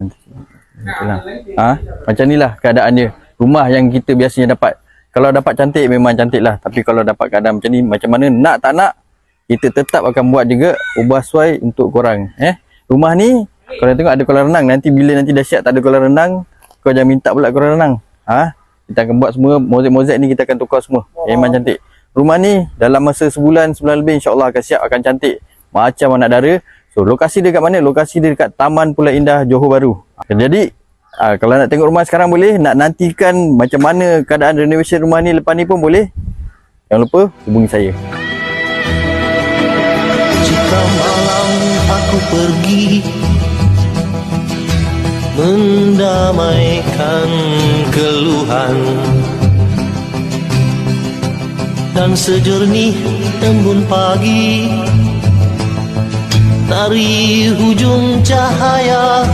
Itulah. Macam ni lah keadaan dia. Rumah yang kita biasanya dapat. Kalau dapat cantik memang cantik lah. Tapi kalau dapat keadaan macam ni, macam mana nak tak nak, kita tetap akan buat juga ubah suai untuk korang. Rumah ni korang tengok ada kolam renang. Nanti bila nanti dah siap tak ada kolam renang, kau jangan minta pula kolam renang. Kita akan buat semua mozaik-mozaik ni, kita akan tukar semua. Memang cantik. Rumah ni dalam masa sebulan lebih insya-Allah akan siap, akan cantik macam anak dara. So lokasi dia kat mana? Lokasi dia dekat Taman Pulau Indah Johor Bahru. Jadi kalau nak tengok rumah sekarang boleh, nak nantikan macam mana keadaan renovation rumah ni lepas ni pun boleh. Jangan lupa hubungi saya. Jika malam aku pergi mendamaikan keluhan dan sejernih embun pagi, dari hujung cahaya